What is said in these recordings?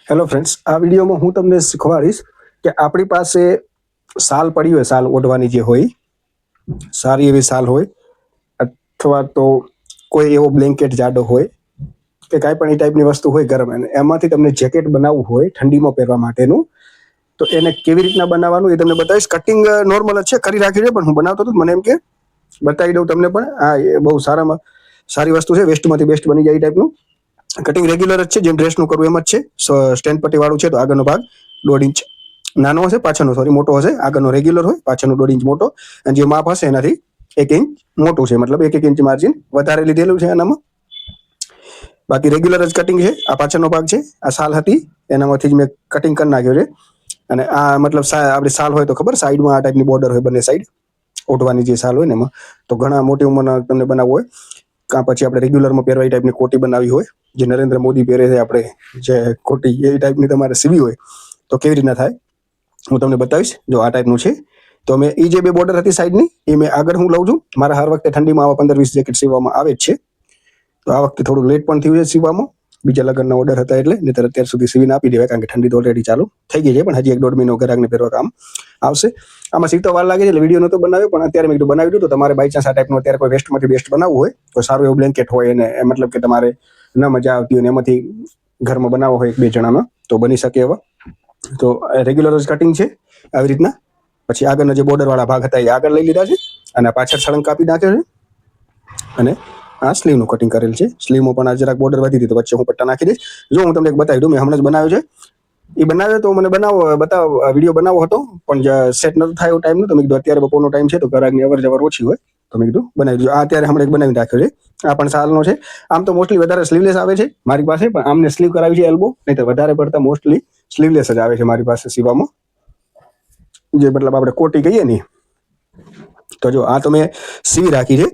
Hello friends, આ વિડીયોમાં હું તમને શીખવાડીશ કે આપણી પાસે શાલ પડી હોય, શાલ ઓઢવાની જે હોય, સારી એવી શાલ હોય અથવા તો કોઈ એવો બ્લેન્કેટ જાડો હોય કે કાંઈ પણ એ ટાઈપની વસ્તુ હોય ગરમ, અને એમાંથી તમને જેકેટ બનાવવું હોય ઠંડીમાં પહેરવા માટેનું, તો એને કેવી રીતના બનાવવાનું એ તમને બતાવીશ. કટિંગ નોર્મલ જ છે, કરી રાખ્યું છે, પણ હું બનાવતો હતો મને એમ કે બતાવી દઉં તમને. પણ આ એ બહુ સારી વસ્તુ છે, વેસ્ટમાંથી બેસ્ટ બની જાય એ ટાઈપનું. કટિંગ રેગ્યુલર જ છે, જેમ ડ્રેસનું કરવું એમ જ છે. સ્ટેન્ડ પટ્ટી વાળું છે, તો આગળનો ભાગ 1.5 ઇંચ નાનો હશે, પાછળનો મોટો હશે. આગળનો રેગ્યુલર હોય, પાછળનો 1.5 ઇંચ મોટો, અને જે માપ હશે એનાથી 1 ઇંચ મોટું છે, મતલબ 1 ઇંચ માર્જિન વધારે લીધેલું છે એનામાં. બાકી રેગ્યુલર જ કટિંગ છે. આ પાછળનો ભાગ છે, આ શાલ હતી એનામાંથી જ મેં કટિંગ કરી નાખ્યો છે. અને આ મતલબ આપણી શાલ હોય તો ખબર, સાઈડમાં આ ટાઈપની બોર્ડર હોય બંને સાઈડ, ઓઢવાની જે શાલ હોય ને એમાં. તો ઘણા મોટી ઉંમરના તમને બનાવવું હોય, કાં પછી આપણે રેગ્યુલરમાં પહેરવા એ ટાઈપની કોટી બનાવી હોય, જે નરેન્દ્ર મોદી પહેરે છે આપણે, જે કોટી એ ટાઈપની તમારે સીવી હોય તો કેવી રીતના થાય હું તમને બતાવીશ. જો આ ટાઈપનું છે, તો મેં એ જે બે બોર્ડર હતી સાઈડની એ મેં આગળ હું લઉં છું. મારા હર વખતે ઠંડીમાં આવા 15-20 જેકેટ સીવવામાં આવે જ છે. તો આ વખતે થોડું લેટ પણ થયું છે સીવવામાં, બીજા લગ્નના ઓર્ડર હતા એટલે, નહીંતર અત્યાર સુધી સીવીને આપી દેવાય, કારણ કે ઠંડી તો ઓલરેડી ચાલુ થઈ ગઈ છે. પણ હજી 1-1.5 મહિનો ગ્રાહકને પહેરવા કામ આવશે. આમાં સીવતો વાર લાગે છે એટલે વિડીયો નહોતો બનાવ્યો, પણ અત્યારે મેં બનાવી દીધું. તો તમારે બાય ચાન્સ આ ટાઈપનું અત્યારે કોઈ વેસ્ટમાંથી બેસ્ટ બનાવવું હોય, તો સારું એવું બ્લેન્કેટ હોય, અને મતલબ કે તમારે ન મજા આવતી હોય ને એમાંથી ઘરમાં બનાવવો હોય 1-2 જણામાં, તો બની શકે એવા. તો રેગ્યુલર જ કટિંગ છે આવી રીતના. પછી આગળના જે બોર્ડરવાળા ભાગ હતા એ આગળ લઈ લીધા છે, અને પાછળ સળંગ કાપી નાખ્યો છે. અને આ સ્લીવનું કટિંગ કરેલ છે. સ્લીવમાં પણ આ જરાક બોર્ડર વધી હતી, તો વચ્ચે હું પટ્ટા નાખી દઈશ. જો હું તમને એક બતાવી દઉં, મેં હમણાં જ બનાવ્યો છે. એ બનાવ્યો તો મને વિડીયો બનાવવો હતો, પણ સેટ નતો થાય એવો ટાઈમ નતો. મેં કીધું અત્યારે બપોરનો ટાઈમ છે, તો ગ્રાહકની અવર જવર ઓછી હોય, તો મેં કીધું બનાવી દીધું. આ અત્યારે હમણાં એક બનાવી રાખ્યો છે. આ પણ સાલનો છે. આમ તો મોસ્ટલી વધારે સ્લીવલેસ આવે છે મારી પાસે, પણ આમને સ્લીવ કરાવી છે એલ્બો, નહીં તો વધારે પડતા મોસ્ટલી સ્લીવલેસ જ આવે છે મારી પાસે સીવામાં, જે મતલબ આપણે કોટી કહીએ ને. તો જો આ તો મેં સીવી રાખી છે.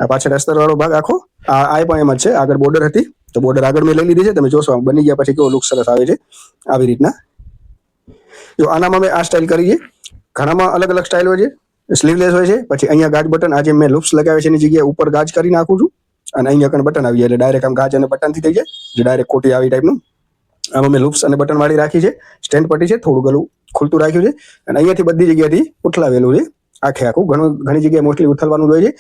આ પાછળ અસ્તરવાળો ભાગ આખો આ પણ એમ જ છે. આગળ બોર્ડર હતી તો બોર્ડર આગળ મેં લઈ લીધી છે. તમે જોશો બની ગયા પછી કેવો લુક સરસ આવે છે આવી રીતના. જો આનામાં મેં આ સ્ટાઇલ કરી છે. ઘણામાં અલગ અલગ સ્ટાઇલ હોય છે. સ્લીવલેસ હોય છે, પછી અહીંયા ગાજ બટન, આજે મેં લૂપ્સ લગાવે છે એની જગ્યાએ ઉપર ગાજ કરી નાખું છું, અને અહીંયા કણ બટન આવી જાય એટલે ડાયરેક્ટ આમ ગાજ અને બટનથી થઈ જાય, જે ડાયરેક્ટ કોટી આવી ટાઈપનું. આમાં મેં લૂપ્સ અને બટન વાળી રાખી છે. સ્ટેન્ડ પટ્ટી છે, થોડું ગલું ખુલતું રાખ્યું છે, અને અહીંયાથી બધી જગ્યાથી ઉઠલાવેલું છે આખે આખું. ઘણી જગ્યાએ મોસ્ટલી ઉથલવાનું હોય છે.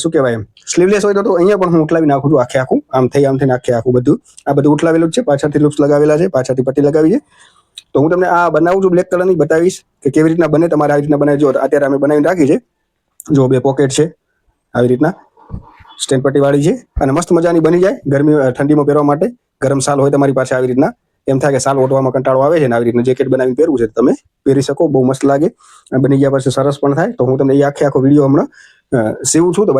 શું કહેવાય, એમ સ્લીવલેસ હોય તો અહીંયા પણ હું ઉઠલાવી નાખું છું આખે આખું, આમ થઈને આખે આખું બધું. આ બધું ઉઠલાવેલું જ છે. પાછળથી લૂપ્સ લગાવેલા છે, પાછળથી પટ્ટી લગાવી છે. તો હું તમને આ બનાવું છું બ્લેક કલરની, બતાવીશ કે કેવી રીતના બને. તમારે આવી રીતના બનાવી. જો અત્યારે અમે બનાવીને રાખી છે. જો બે પોકેટ છે આવી રીતના, સ્ટેન્ડ પટ્ટી વાળી છે, અને મસ્ત મજાની બની જાય ઠંડીમાં પહેરવા માટે. ગરમ શાલ હોય તમારી પાસે આવી રીતના, એમ થાય કે શાલ ઓઢવામાં કંટાળો આવે છે ને, આવી રીતના જેકેટ બનાવીને પહેરવું છે, તમે પહેરી શકો. બહુ મસ્ત લાગે, બની ગયા પછી સરસ પણ થાય. તો હું તમને એ આખો વિડીયો હમણાં સીવું છું, તો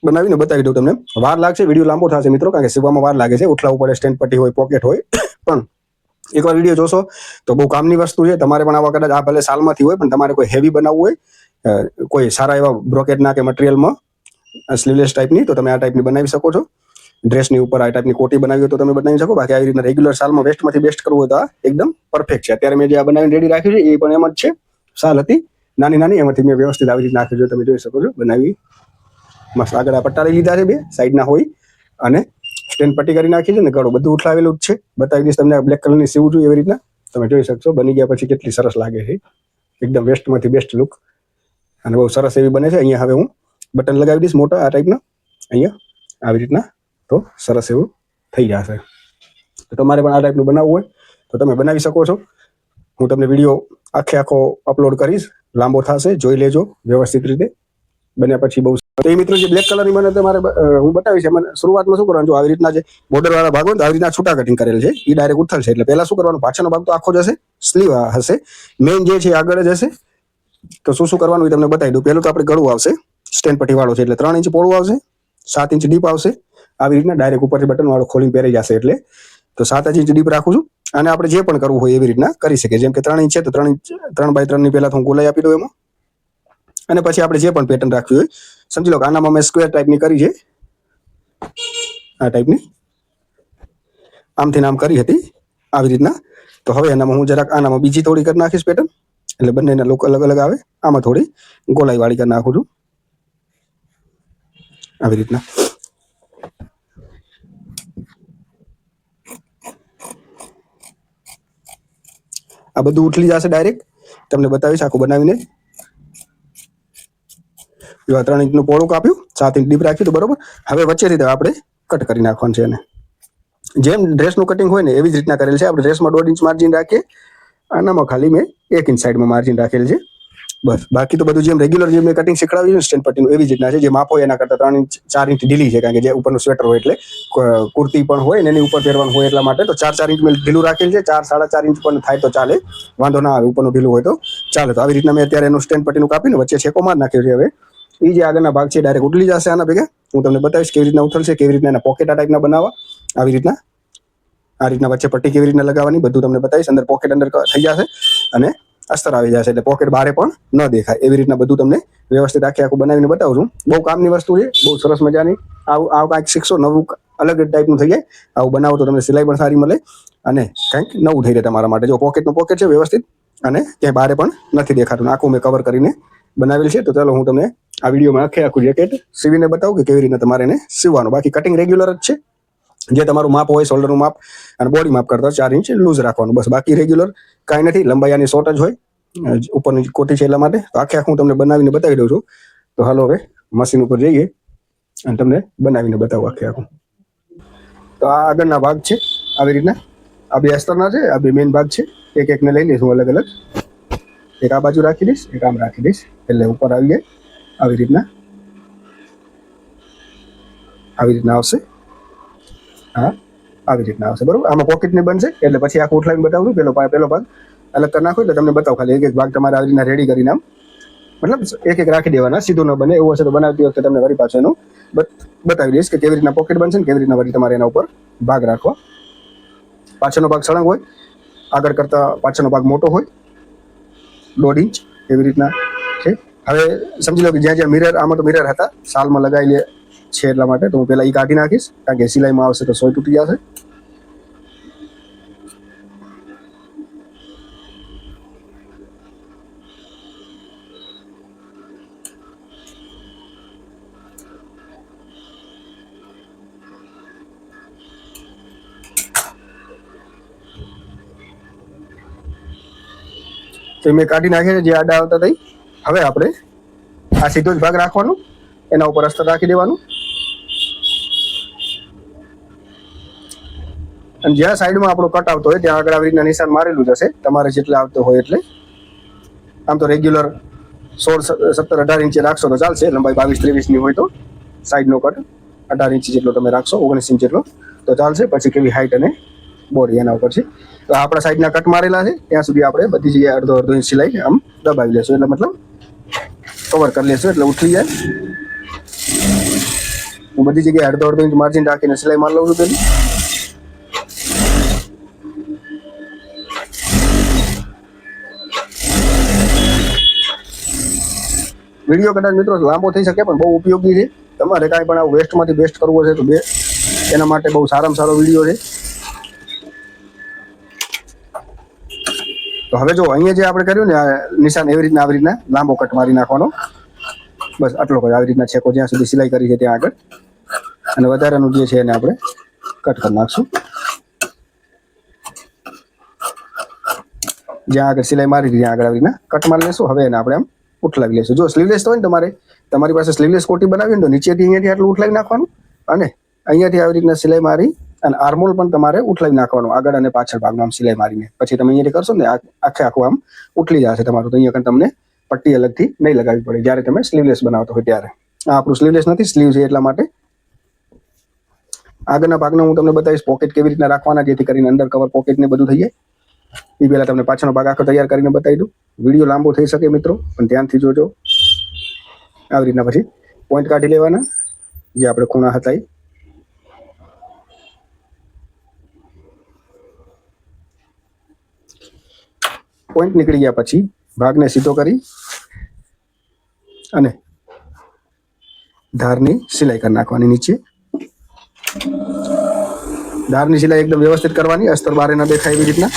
બનાવીને બતાવી દઉં તમને. વાર લાગશે, વિડીયો લાંબો થશે મિત્રો, કારણ કે સીવવામાં વાર લાગે છે. ઉઠલાવવું પડે, સ્ટેન્ડ પટ્ટી હોય, પોકેટ હોય. પણ એકવાર વિડીયો જોશો તો બહુ કામની વસ્તુ છે. તમારે પણ આવા કદાચ આ ભલે સાલમાંથી હોય, પણ તમારે કોઈ હેવી બનાવવું હોય, કોઈ સારા એવા બ્રોકેટના કે મટીરિયલમાં સ્લીવલેસ ટાઈપની, તો તમે આ ટાઈપની બનાવી શકો છો. ડ્રેસની ઉપર આ ટાઈપની કોટી બનાવી હોય તો તમે બનાવી શકો. બાકી આવી રીતના રેગ્યુલર સાલમાં વેસ્ટમાંથી બેસ્ટ કરવું હોય તો આ એકદમ પરફેક્ટ છે. અત્યારે મેં જે આ બનાવીને રેડી રાખ્યું છે એ પણ એમ જ છે. શાલ હતી નાની નાની, એમાંથી મેં વ્યવસ્થિત આવી રીતના નાખ્યું છે, તમે જોઈ શકો છો. બનાવી મસ્ત. આગળ આ પટ્ટા લઈ લીધા છે, બે સાઈડના હોય, અને સ્ટેન્ડ પટ્ટી કરી નાખી છે, ને ગળું બધું ઉઠલાવેલું જ છે. બતાવી દઈશ તમને બ્લેક કલરની સીવું છું એવી રીતના, તમે જોઈ શકશો. બની ગયા પછી કેટલી સરસ લાગે છે, એકદમ વેસ્ટમાંથી બેસ્ટ લુક, અને બહુ સરસ એવી બને છે. અહીંયા હવે હું બટન લગાવી દઈશ મોટા આ ટાઈપના, અહીંયા આવી રીતના, તો સરસ એવું થઈ જશે. તો તમારે પણ આ ટાઈપનું બનાવવું હોય તો તમે બનાવી શકો છો. હું તમને વિડીયો આખો અપલોડ કરીશ, લાંબો થશે, જોઈ લેજો વ્યવસ્થિત રીતે. બન્યા પછી બહુ તો એ મિત્રો જે બ્લેક કલરની મને તમારે હું બતાવીશ. એમાં શરૂઆતમાં શું કરવાનું, જો આવી રીતના જે બોર્ડરવાળા ભાગ હોય તો આવી રીતના છૂટા કટિંગ કરેલ છે, એ ડાયરેક્ટ ઉથલશે. એટલે પહેલા શું કરવાનું, પાછળનો ભાગ તો આખો જ હશે, સ્લીવ હશે, મેઇન જે છે આગળ જ હશે. તો શું કરવાનું એ તમને બતાવી દઉં. પહેલું તો આપણે ગળું આવશે, સ્ટેન્ડ પટ્ટી વાળો છે એટલે 3 ઇંચ પોળું આવશે, 7 ઇંચ ડીપ આવશે. આવી રીતના ડાયરેક્ટ ઉપરથી બટન વાળો ખોલીને પહેરાઈ જશે. એટલે તો 7 ઇંચ ડીપ રાખું છું. અને આપણે જે પણ કરવું હોય એવી રીતના કરી શકીએ. જેમ કે 3 ઇંચ છે તો 3x3 ની પહેલા હું ગોલાઈ આપી દઉં એમાં, અને પછી આપણે જે પણ પેટર્ન રાખવી હોય, સમજી લો કે આનામાં મેં સ્ક્વેર ટાઈપની કરી છે, આ ટાઈપની આમથી નામ કરી હતી આવી રીતના. તો હવે એનામાં હું જરાક આનામાં બીજી થોડી કરી નાખીશ પેટર્ન, એટલે બંનેના લુક અલગ અલગ આવે. આમાં થોડી ગોલાઈ વાળી કરી નાખું છું આવી રીતના. આ બધું ઉઠલી જશે ડાયરેક્ટ. તમને બતાવીશ આખું બનાવીને. જો 3 ઇંચનું પહોળું કાપ્યું, 7 ઇંચ ડીપ રાખ્યું તો બરોબર. હવે વચ્ચેથી આપણે કટ કરી નાખવાનું છે એને. જેમ ડ્રેસનું કટિંગ હોય ને એવી જ રીતના કરેલ છે. આપણે ડ્રેસમાં 1.5 ઇંચ માર્જિન રાખીએ, આનામાં ખાલી મેં 1 ઇંચ સાઈડમાં માર્જિન રાખેલ છે. બસ બાકી તો બધું જેમ રેગ્યુલર જે મેં કટિંગ શીખવાડ્યું ને સ્ટેન્ડ પટ્ટીનું એવી જ રીતના છે. જે માપ હોય એના કરતાં 3 ઇંચ 4 ઇંચ ઢીલી છે, કારણ કે જે ઉપરનું સ્વેટર હોય એટલે કુર્તી પણ હોય ને એની ઉપર પહેરવાનું હોય એટલા માટે. તો 4 ઇંચ મેં ઢીલું રાખેલ છે. 4-4.5 ઇંચ પણ થાય તો ચાલે, વાંધો ના આવે. ઉપરનું ઢીલું હોય તો ચાલે. તો આવી રીતના મેં અત્યારે એનું સ્ટેન્ડ પટ્ટીનું કાપીને વચ્ચે છેકો માર નાખ્યો છે. હવે એ જે આગળના ભાગ છે ડાયરેક્ટ ઉઠલી જશે આના ભેગા. હું તમને બતાવીશ કેવી રીતના ઉથલશે, કેવી રીતના એના પોકેટ આ ટાઈપના બનાવવા. આવી રીતના આ રીતના વચ્ચે પટ્ટી કેવી રીતના લગાવવાની બધું તમને બતાવીશ. અંદર પોકેટ અંદર થઈ જશે અને અસ્તર આવી જશે, એટલે પોકેટ બહાર પણ ન દેખાય એવી રીતના બધું તમને વ્યવસ્થિત આખું બનાવીને બતાવું છું. બહુ કામની વસ્તુ છે, બહુ સરસ મજાની. આવું કાંઈક શીખશો, નવું અલગ ટાઈપનું થઈ જાય. આવું બનાવો તો તમને સિલાઈ પણ સારી મળે અને કંઈક નવું થઈ રહે તમારા માટે. જો પોકેટનું પોકેટ છે વ્યવસ્થિત અને ક્યાંય બહાર પણ નથી દેખાતું. આખું મેં કવર કરીને બનાવેલ છે. તો ચાલો હું તમને આ વિડીયોમાં આખું જેકેટ સીવીને બતાવું કે કેવી રીતના તમારે એને સીવવાનું. બાકી કટિંગ રેગ્યુલર જ છે. જે તમારું માપ હોય, શોલ્ડરનું માપ અને બોડી માપ કરતાં 4 ઇંચ લૂઝ રાખવાનું. બસ બાકી રેગ્યુલર કાંઈ નથી. લંબાઈ આની શોર્ટ જ હોય, ઉપરની કોટી છે એટલા માટે. તો આખું હું તમને બનાવીને બતાવી દઉં છું. તો હાલો હવે મશીન ઉપર જઈએ અને તમને બનાવીને બતાવું આખું. તો આ આગળના ભાગ છે આવી રીતના. આ બે અસ્તરના છે, આ બે મેઇન ભાગ છે. એક એકને લઈ લઈશું અલગ અલગ. એક આ બાજુ રાખી દઈશ, એક આમ રાખી દઈશ, એટલે ઉપર આવી જાય. આવી રીતના આવશે. હા, આવી રીતના આવશે બરોબર. આમાં પોકેટની બનશે એટલે પછી આખું ઉઠલાવીને બતાવું. પેલો ભાગ અલગ કરી નાખો એટલે તમને બતાવો. ખાલી એક ભાગ તમારે આવી રીતના રેડી કરીને આમ, મતલબ એક રાખી દેવાના, સીધું ન બને એવું હશે તો બનાવતી વખતે તમને વળી પાછું એનું બતાવી દઈશ કે કેવી રીતના પોકેટ બનશે ને કેવી રીતના વળી તમારે એના ઉપર ભાગ રાખવા. પાછળનો ભાગ સળંગ હોય, આગળ કરતાં પાછળનો ભાગ મોટો હોય, 1.5 ઇંચ એવી રીતના છે. હવે સમજી લો કે જ્યાં જ્યાં મિરર, આમાં તો મિરર હતા, સાલમાં લગાવી લે છે એટલા માટે. તો હું પહેલાં એ કાઢી નાખીશ, કારણ કે સિલાઈમાં આવશે તો સોય તૂટી જશે. તો મેં કાઢી નાખીને જે આડા આવતા થઈ. હવે આપણે આ સીધો જ ભાગ રાખવાનો, એના ઉપર અસ્તર રાખી દેવાનું અને જ્યાં સાઈડમાં આપણો કટ આવતો હોય ત્યાં આગળ આવી રીતના નિશાન મારેલું જ હશે. તમારે જેટલા આવતો હોય એટલે. આમ તો રેગ્યુલર 16, 17, 18 ઇંચે રાખશો તો ચાલશે. લંબાઈ 22, 23ની હોય તો સાઈડનો કટ 18 ઇંચ જેટલો તમે રાખશો, 19 ઇંચ જેટલો તો ચાલશે. પછી કેવી હાઈટ અને બોડી એના ઉપર છે. તો આપણા સાઈડના કટ મારેલા છે ત્યાં સુધી આપણે બધી જગ્યાએ અડધો ઇંચ સિલાઈ આમ દબાવી લેશું, એટલે મતલબ કવર કરી લેશું એટલે ઉઠી જાય. હું બધી જગ્યાએ અડધો ઇંચ માર્જિન રાખીને સિલાઈ મારી લઉં છું પેલી. વિડીયો કદાચ મિત્રો લાંબો થઈ શકે પણ બહુ ઉપયોગી છે. તમારે કાંઈ પણ આવું વેસ્ટમાંથી બેસ્ટ કરવો છે તો એના માટે બહુ સારામાં સારો વિડીયો છે. તો હવે જો અહીંયા જે આપણે કર્યું ને આ નિશાન, એવી રીતના આવી રીતના લાંબો કટ મારી નાખવાનો. બસ આટલો કટ આવી રીતના છેકો જ્યાં સુધી સિલાઈ કરી છે ત્યાં આગળ, અને વધારાનું જે છે એને આપણે કટ કરી નાખશું. જ્યાં આગળ સિલાઈ મારી ત્યાં આગળ આવી રીતના કટ મારી લેશું. હવે એને આપણે આમ ઉઠલાવી લેશું. જો સ્લીવલેસ હોય ને તમારી પાસે સ્લીવલેસ કોટી બનાવી તો નીચેથી અહીંયાથી આટલું ઉઠલાવી નાખવાનું અને અહીંયાથી આવી રીતના સિલાઈ મારી અને આર્મોલ પણ તમારે ઉઠલાવી નાખવાનું, આગળ અને પાછળ ભાગમાં આમ સિલાઈ મારીને. પછી તમે અહીંયાથી કરશો ને આખું આમ ઉઠલી જશે તમારું. તો અહીંયા તમને પટ્ટી અલગથી નહીં લગાવવી પડે જ્યારે તમે સ્લીવલેસ બનાવતો હોય ત્યારે. આ આપણું સ્લીવલેસ નથી, સ્લીવ છે એટલા માટે. આગળના ભાગના હું તમને બતાવીશ પોકેટ કેવી રીતના રાખવાના, જેથી કરીને અંડર કવર પોકેટ ને બધું થઈ જાય. એ પહેલાં તમને પાછળનો ભાગ આખો તૈયાર કરીને બતાવી દઉં. વિડીયો લાંબો થઈ શકે મિત્રો, પણ ધ્યાનથી જોજો. આવી રીતના પછી પોઈન્ટ કાઢી લેવાના જે આપણે ખૂણા હતા એ. પોઈન્ટ નીકળી ગયા પછી ભાગને સીધો કરી અને ધારની સિલાઈ કરી નાખવાની નીચે. ધારની સિલાઈ એકદમ વ્યવસ્થિત કરવાની, અસ્તર બહાર ના દેખાય એવી રીતના.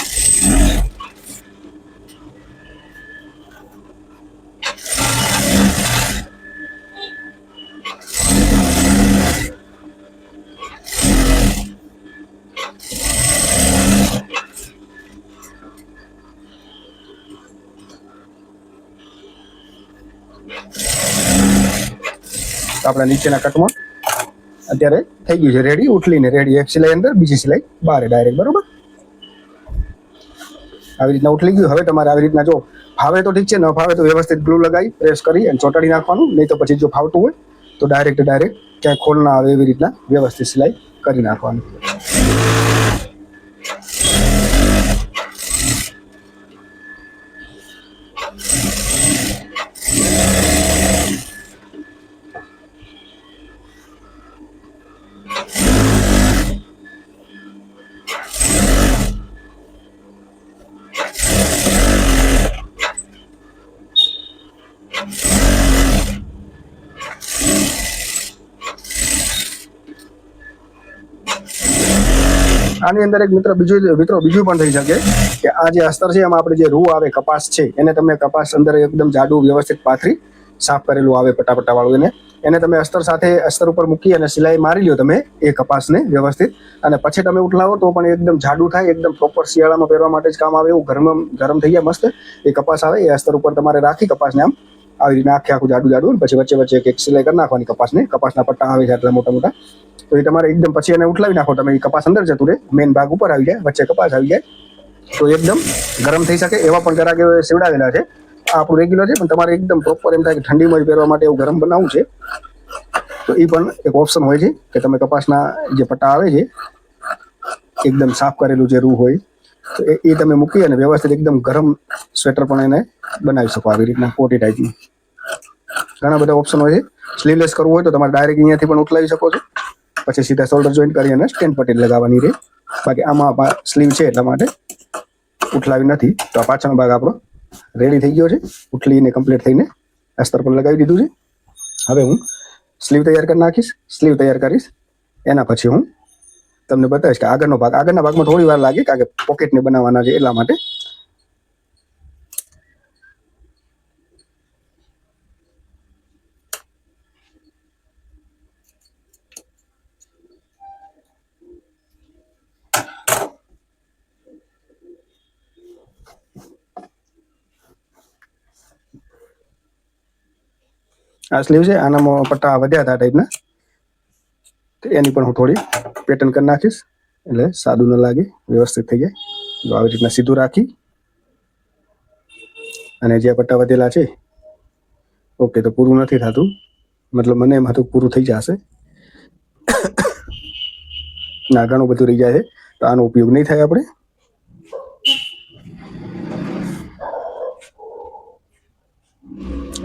આપણા નીચેના કટમાં અત્યારે થઈ ગયું છે રેડી. ઉઠલીને રેડી, એક સિલાઈ અંદર, બીજી સિલાઈ બહાર ડાયરેક્ટ, બરોબર. આવી રીતના ઉઠલી ગયું. હવે તમારે આવી રીતના જો ફાવે તો ઠીક છે, ન ફાવે તો વ્યવસ્થિત ગ્લુ લગાવી પ્રેસ કરી અને ચોંટાડી નાખવાનું. નહીં તો પછી જો ફાવતું હોય તો ડાયરેક્ટ ક્યાંય ખોલ ના આવે એવી રીતના વ્યવસ્થિત સિલાઈ કરી નાખવાનું. આની અંદર એક બીજું પણ થઈ શકે કે આ જે અસ્તર છે એમાં આપણે જે રૂ આવે, કપાસ છે, એને તમે કપાસ અંદર એકદમ જાડું વ્યવસ્થિત પાથરી સાફ કરેલું આવે પટાપટા વાળું, એને તમે અસ્તર ઉપર મૂકી અને સિલાઈ મારી લ્યો તમે એ કપાસને વ્યવસ્થિત, અને પછી તમે ઉઠલાવો તો પણ એકદમ જાડું થાય, એકદમ પ્રોપર શિયાળામાં પહેરવા માટે જ કામ આવે એવું ગરમ થઈ જાય મસ્ત એ કપાસ આવે. એ અસ્તર ઉપર તમારે રાખી કપાસને આમ આવી રીતના આખું જાડું, પછી વચ્ચે એક સિલાઈ કરી નાખવાની કપાસના પટ્ટા આવે છે આટલા મોટા, તો એ તમારે એકદમ પછી એને ઉઠલાવી નાખો તમે. એ કપાસ અંદર જતું રહે, મેઇન ભાગ ઉપર આવી જાય, વચ્ચે કપાસ આવી જાય, તો એકદમ ગરમ થઈ શકે. એવા પણ ઘરાકે સીવડાવેલા છે. આ આપણું રેગ્યુલર છે, પણ તમારે એકદમ પ્રોપર એમ થાય કે ઠંડીમાં જ પહેરવા માટે એવું ગરમ બનાવવું છે, તો એ પણ એક ઓપ્શન હોય છે કે તમે કપાસના જે પટ્ટા આવે છે એકદમ સાફ કરેલું જે રૂ હોય તો એ તમે મૂકી અને વ્યવસ્થિત એકદમ ગરમ સ્વેટર પણ એને બનાવી શકો આવી રીતના કોટી ટાઈપની. ઘણા બધા ઓપ્શન હોય છે. સ્લીવલેસ કરવું હોય તો તમારે ડાયરેક્ટ અહીંયાથી પણ ઉઠલાવી શકો છો, પછી સીધા શોલ્ડર જોઈન્ટ કરી અને સ્ટેન્ડ પટ્ટી લગાવવાની રહે. બાકી આમાં સ્લીવ છે એટલા માટે ઉઠલાવી નથી. તો આ પાછળનો ભાગ આપણો રેડી થઈ ગયો છે, ઉઠલીને કમ્પ્લીટ થઈને અસ્તર પણ લગાવી દીધું છે. હવે હું સ્લીવ તૈયાર કરી નાખીશ. સ્લીવ તૈયાર કરીશ એના પછી હું તમને બતાવીશ કે આગળના ભાગમાં થોડી વાર લાગે, કારણ કે પોકેટને બનાવવાના છે એટલા માટે. આ સ્લીવ છે, આનામાં પટ્ટા વધ્યા હતા ટાઈપના, તો એની પણ હું થોડી પેટર્ન કરી નાખીશ એટલે સાદું ન લાગે, વ્યવસ્થિત થઈ જાય. જો આવી રીતના સીધું રાખી અને જે પટ્ટા વધેલા છે, ઓકે, તો પૂરું નથી થતું, મતલબ મને એમ હતું પૂરું થઈ જશે, ના ઘણું બધું રહી જાય છે, તો આનો ઉપયોગ નહીં થાય. આપણે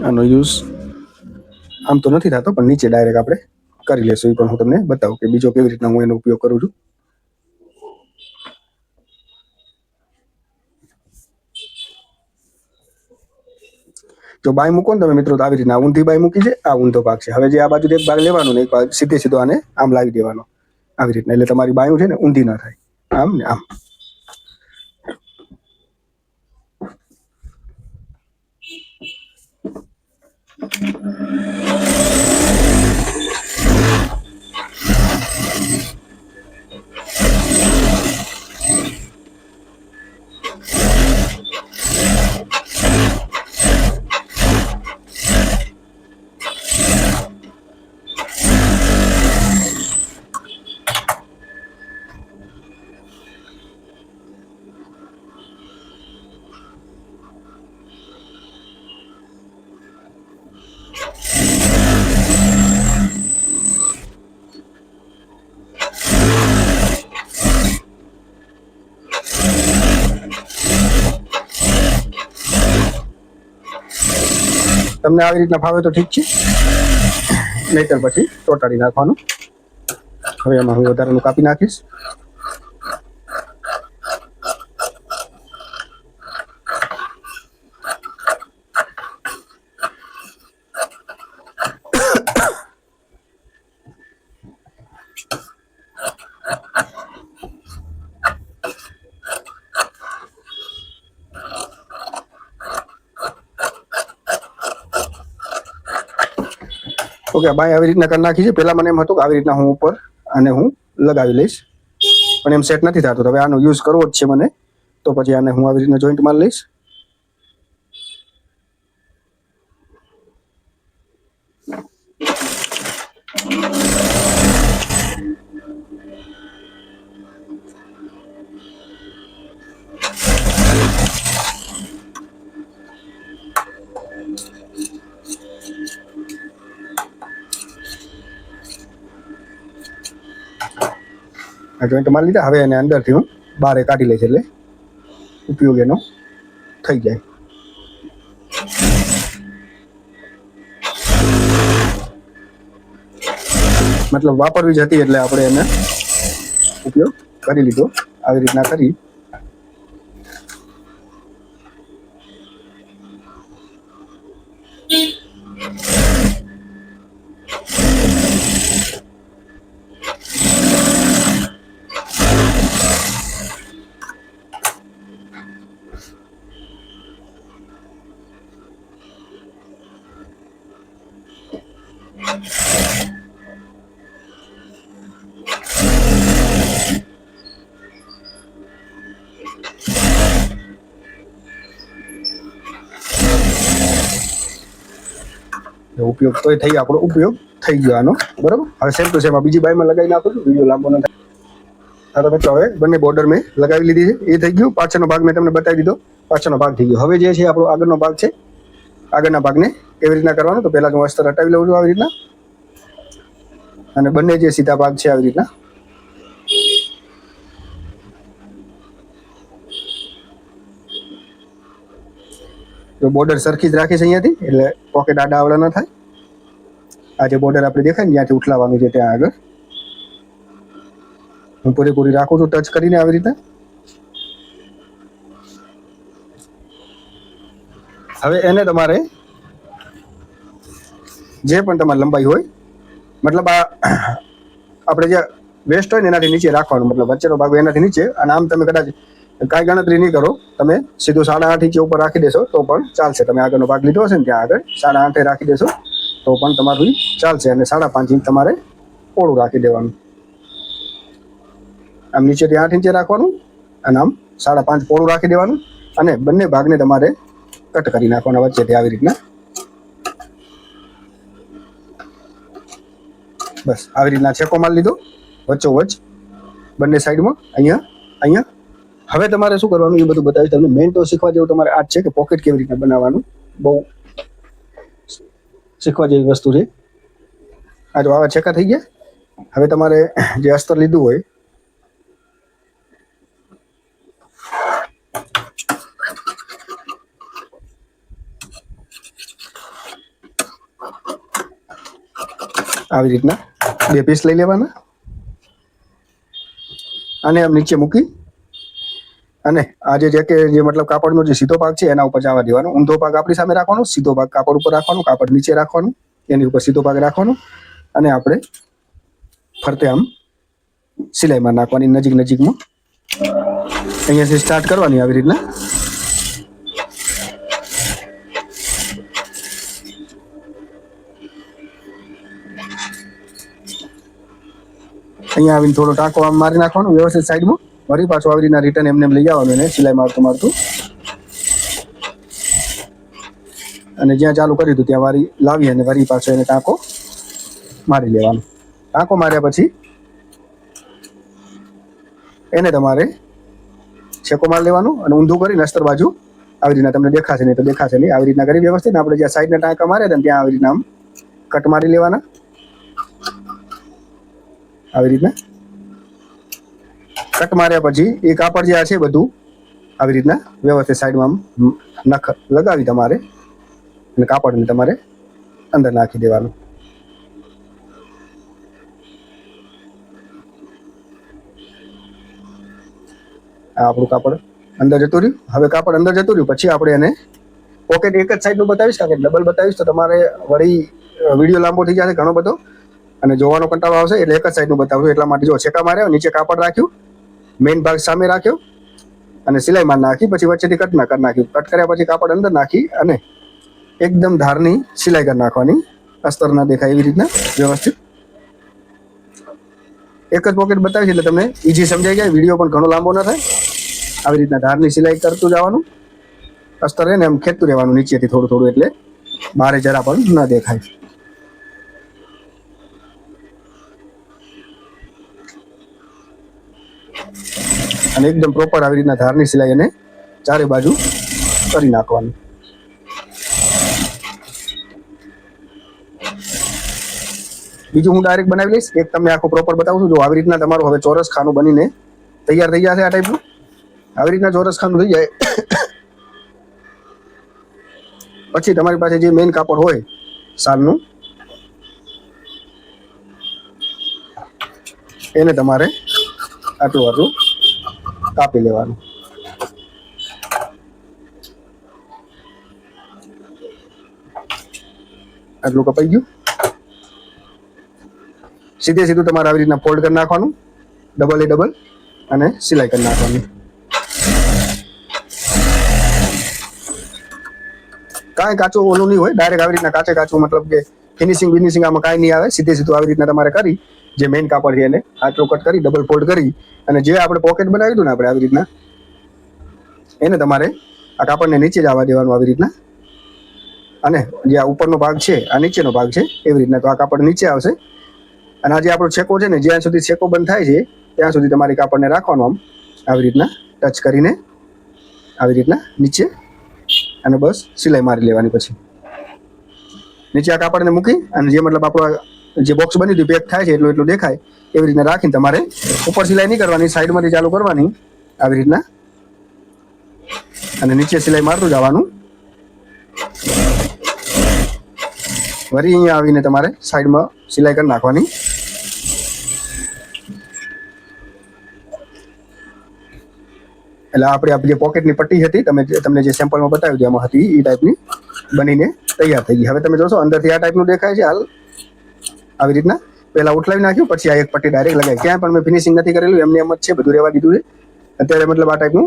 આનો યુઝ આમ તો નથી થતો, પણ નીચે ડાયરેક્ટ આપણે કરી લેશું. એ પણ હું તમને બતાવું કે બીજો કેવી રીતના હું એનો ઉપયોગ કરું છું. જો બાય મૂકો ને તમે મિત્રો, તો આવી રીતના ઊંધી બાય મૂકી છે, આ ઊંધો ભાગ છે. હવે જે આ બાજુ એક ભાગ લેવાનો ને એક ભાગ સીધો આને આમ લાવી દેવાનો આવી રીતના, એટલે તમારી બાયું છે ને ઊંધી ના થાય, આમ ને આમ. તમને આવી રીતના ફાવે તો ઠીક છે, નહીતર પછી ચોંટાડી નાખવાનું. હવે એમાં હું વધારાનું કાપી નાખીશ. ઓકે, બાય આવી રીતના કરી નાખી છે. પહેલાં મને એમ હતું કે આવી રીતના હું ઉપર આને હું લગાવી લઈશ, પણ એમ સેટ નથી થતું. હવે આનો યુઝ કરવો જ છે મને, તો પછી આને હું આવી રીતના જોઈન્ટ મારી લઈશ. આ જોઈન્ટ મારી લીધા. હવે એને અંદરથી હું બહાર કાઢી લઈશ એટલે ઉપયોગ એનો થઈ જાય. મતલબ વાપરવી જ હતી એટલે આપણે એને ઉપયોગ કરી લીધો. આવી રીતના કરી ઉપયોગ તોય થઈ આપણો ઉપયોગ થઈ ગયો આનો. બરાબર. હવે સેમ ટુ સેમ બીજી બાયમાં લગાવી નાખું છું. વિડીયો લાંબો ન થાય. હા તો મિત્રો હવે બંને બોર્ડર મેં લગાવી લીધી છે. એ થઈ ગયું. પાછળનો ભાગ મેં તમને બતાવી દીધો. પાછળનો ભાગ થઈ ગયો. હવે જે છે આપણો આગળનો ભાગ છે. આગળના ભાગને કેવી રીતના કરવાનો, તો પહેલા હું અસ્તર હટાવી લઉં છું આવી રીતના. અને બંને જે સીધા ભાગ છે આવી રીતના તો બોર્ડર સરખી જ રાખીશ અહીંયાથી, એટલે પોકેટ આડા આવડા ન થાય. આ જે બોર્ડર આપણે દેખાય ને જ્યાંથી ઉઠલાવાનું છે ત્યાં આગળ હું પૂરેપૂરી રાખું છું ટચ કરીને આવી રીતે. હવે એને તમારે જે પણ તમારી લંબાઈ હોય, મતલબ આ આપણે જે વેસ્ટ હોય ને એનાથી નીચે રાખવાનું, મતલબ વચ્ચેનો ભાગ એનાથી નીચે. અને આમ તમે કદાચ કાંઈ ગણતરી નહીં કરો, તમે સીધું 8.5 ઇંચ ઉપર રાખી દેશો તો પણ ચાલશે. તમે આગળનો ભાગ લીધો હશે ને ત્યાં આગળ 8.5 રાખી દેશો તો પણ તમારું ચાલશે. અને 5.5 ઇંચ તમારે પોળું રાખી દેવાનું. આમ નીચેથી 8 ઇંચે રાખવાનું અને આમ 5.5 પોળું રાખી દેવાનું. અને બંને ભાગને તમારે કટ કરી નાખવાના વચ્ચેથી આવી રીતના. બસ આવી રીતના છેકો મારી લીધો વચ્ચોવચ્ચ બંને સાઈડમાં, અહીંયા. હવે તમારે શું કરવાનું એ બધું બતાવીશ તમને. મેઇન તો શીખવા જેવું તમારે આ જ છે કે પોકેટ કેવી રીતના બનાવવાનું. બહુ શીખવા જેવી વસ્તુ છે. આ જો આવા છેકા થઈ ગયા. હવે તમારે જે અસ્તર લીધું હોય આવી રીતના 2 પીસ લઈ લેવાના અને આમ નીચે મૂકી અને આ જે મતલબ કાપડનો જે સીધો ભાગ છે એના ઉપર જવા દેવાનો. ઊંધો ભાગ આપણી સામે રાખવાનો, સીધો ભાગ કાપડ ઉપર રાખવાનો, કાપડ નીચે રાખવાનું, એની ઉપર સીધો ભાગ રાખવાનો અને આપણે ફરતે આમ સિલાઈમાં નાખવાની નજીકમાં. અહીંયાથી સ્ટાર્ટ કરવાની આવી રીતના. અહીંયા આવીને થોડો ટાંકો આમ મારી નાખવાનો વ્યવસ્થિત સાઈડમાં. વળી પાછું આવી રીતના રિટર્ન એમને લઈ આવવાનું એને સિલાઈ મારતું અને જ્યાં ચાલુ કર્યું હતું ત્યાં વારી લાવી અને વળી પાછો એને ટાંકો મારી લેવાનો. ટાંકો માર્યા પછી એને તમારે છેકો મારી લેવાનો અને ઊંધું કરીને અસ્તર બાજુ આવી રીતના તમને દેખાશે નહીં તો દેખાશે નહીં. આવી રીતના કરી વ્યવસ્થિત આપણે જ્યાં સાઈડના ટાંકા માર્યા હતા ત્યાં આવી રીતના આમ કટ મારી લેવાના. આવી રીતના કટ માર્યા પછી એ કાપડ જે આ છે બધું આવી રીતના વ્યવસ્થિત સાઈડમાં નખ લગાવી તમારે અને કાપડને તમારે અંદર નાખી દેવાનું. આ આપણું કાપડ અંદર જતું રહ્યું. હવે કાપડ અંદર જતું રહ્યું પછી આપણે એને પોકેટ એક જ સાઈડનું બતાવીશ, કારણ કે ડબલ બતાવીશ તો તમારે વળી વિડીયો લાંબો થઈ જશે ઘણો બધો અને જોવાનો કંટાળો આવશે. એટલે એક જ સાઈડનું બતાવું. એટલા માટે જો છેકા માર્યા, નીચે કાપડ રાખ્યું, મેઇન ભાગ સામે રાખ્યો અને સિલાઈ માર નાખી, પછી વચ્ચેથી કટ કરી નાખ્યું. કટ કર્યા પછી કાપડ અંદર નાખી અને એકદમ ધારની સિલાઈ કરી નાખવાની, અસ્તર ના દેખાય એવી રીતના વ્યવસ્થિત. એક જ પોકેટ બતાવી એટલે તમને ઈઝી સમજાઈ જાય, વિડીયો પણ ઘણો લાંબો ન થાય. આવી રીતના ધારની સિલાઈ કરતું જવાનું, અસ્તર એને એમ ખેંચતું રહેવાનું નીચેથી થોડું એટલે બહાર જરા પણ ન દેખાય. અને એકદમ પ્રોપર આવી રીતના ધારની સિલાઈ એને ચારે બાજુ કરી નાખવાની. બીજું હું ડાયરેક્ટ બનાવી લઈશ. એક તમને આખું પ્રોપર બતાવું છું. જો આવી રીતના તમારું હવે ચોરસ ખાનું બનીને તૈયાર થઈ જશે. આ ટાઈપનું આવી રીતના ચોરસ ખાનું થઈ જાય પછી તમારી પાસે જે મેઇન કાપડ હોય શાલનું, એને તમારે આટલું આટલું કાપી લેવાનું. આટલું કપાઈ ગયું. સીધે સીધું તમારે આવી રીતના ફોલ્ડ કરી નાખવાનું, ડબલ એ ડબલ, અને સિલાઈ કરી નાખવાની. કાંઈ કાચું ઓલું નહીં હોય, ડાયરેક્ટ આવી રીતના કાચે કાચું, મતલબ કે ફિનિશિંગ આમાં કાંઈ નહીં આવે. સીધે સીધું આવી રીતના તમારે કરી, જે મેઇન કાપડ છે એને આટલું કટ કરી ડબલ ફોલ્ડ કરી, અને જે આપણે પોકેટ બનાવ્યું હતું ને આપણે આવી રીતના, એને તમારે આ કાપડને નીચે જ આવવા દેવાનું આવી રીતના, અને જે આ ઉપરનો ભાગ છે આ નીચેનો ભાગ છે એવી રીતના. તો આ કાપડ નીચે આવશે, અને આ જે આપણો છેકો છે ને, જ્યાં સુધી છેકો બંધ થાય છે ત્યાં સુધી તમારી કાપડને રાખવાનું આમ આવી રીતના ટચ કરીને, આવી રીતના નીચે, અને બસ સિલાઈ મારી લેવાની. પછી નીચે આ કાપડને મૂકી, અને જે મતલબ આપણો જે બોક્સ બની હતું પેક થાય છે એટલું દેખાય એવી રીતના રાખીને તમારે ઉપર સિલાઈ નહીં કરવાની, સાઈડમાંથી ચાલુ કરવાની આવી રીતના, અને નીચે સિલાઈ મારતું જવાનું. વળી અહીંયા આવીને તમારે સાઈડમાં સિલાઈ કરી નાખવાની. એટલે આપણે જે પોકેટની પટ્ટી હતી તમને જે સેમ્પલમાં બતાવ્યું હતું એમાં હતી એ ટાઈપની બનીને તૈયાર થઈ ગઈ. હવે તમે જોશો અંદરથી આ ટાઈપનું દેખાય છે. હાલ આવી રીતના પહેલા ઉઠલાવી નાખ્યું, પછી આ એક પટ્ટી ડાયરેક્ટ લગાવી. ક્યાંય પણ મેં ફિનિશિંગ નથી કરેલું, એમને એમ જ છે, બધું રહેવા દીધું છે. અત્યારે મતલબ આ ટાઈપનું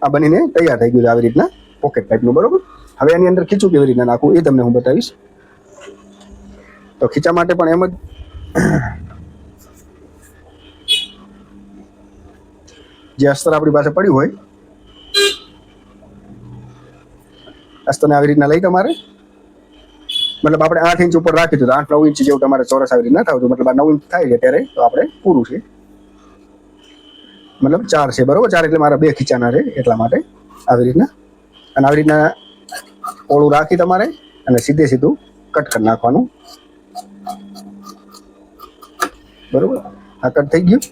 આ બનીને તૈયાર થઈ ગયું છે આવી રીતના પોકેટ ટાઈપનું. બરોબર. હવે એની અંદર ખીચું કેવી રીતના નાખવું એ તમને હું બતાવીશ. તો ખીચા માટે પણ એમ જ જે અસ્તર આપણી પાસે પડ્યું હોય, અસ્તરને આવી રીતના લઈ તમારે, મતલબ આપણે 8 ઇંચ ઉપર રાખી દીધું, 8-9 ઇંચ જેવું તમારે ચોરસ આવી રીતના થવું. મતલબ આ 9 ઇંચ થાય છે ત્યારે તો આપણે પૂરું છે. મતલબ 4 છે, બરોબર. 4 એટલે મારા 2 ખીચાના છે, એટલા માટે આવી રીતના. અને આવી રીતના ઓળું રાખી તમારે, અને સીધે સીધું કટ કરી નાખવાનું. બરોબર. આ કટ થઈ ગયું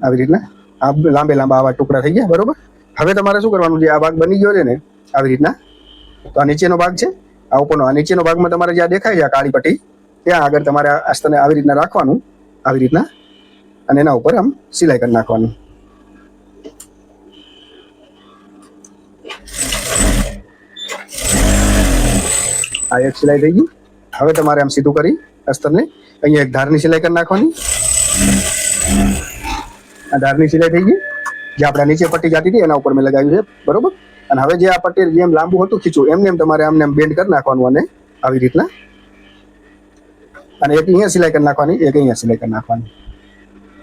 આવી રીતના. આ લાંબા આવા ટુકડા થઈ ગયા. બરોબર. હવે તમારે શું કરવાનું, જે આ ભાગ બની ગયો છે ને આવી રીતના, તો આ નીચેનો ભાગ છે, આ ઉપરનો, આ નીચેનો ભાગમાં તમારે જ્યાં દેખાય છે આ કાળી પટ્ટી, ત્યાં આગળ તમારે આ અસ્તરને આવી રીતના રાખવાનું, આવી રીતના, અને એના ઉપર આમ સિલાઈ કરી નાખવાની. આ એક સિલાઈ થઈ ગઈ. હવે તમારે આમ સીધું કરી અસ્તરને અહીંયા એક ધારની સિલાઈ કરી નાખવાની. આ ધારની સિલાઈ થઈ ગઈ. જે આપણે નીચે પટ્ટી જાતી હતી એના ઉપર મેં લગાવ્યું છે. બરોબર. અને હવે જે આ પટ્ટી જેમ લાંબુ હતું ખીચું, એમને એમ તમારે આમને આમ બેન્ડ કરી નાખવાનું, અને આવી રીતના, અને એક અહીંયા સિલાઈ કરી નાખવાની, એક અહીંયા સિલાઈ કરી નાખવાની,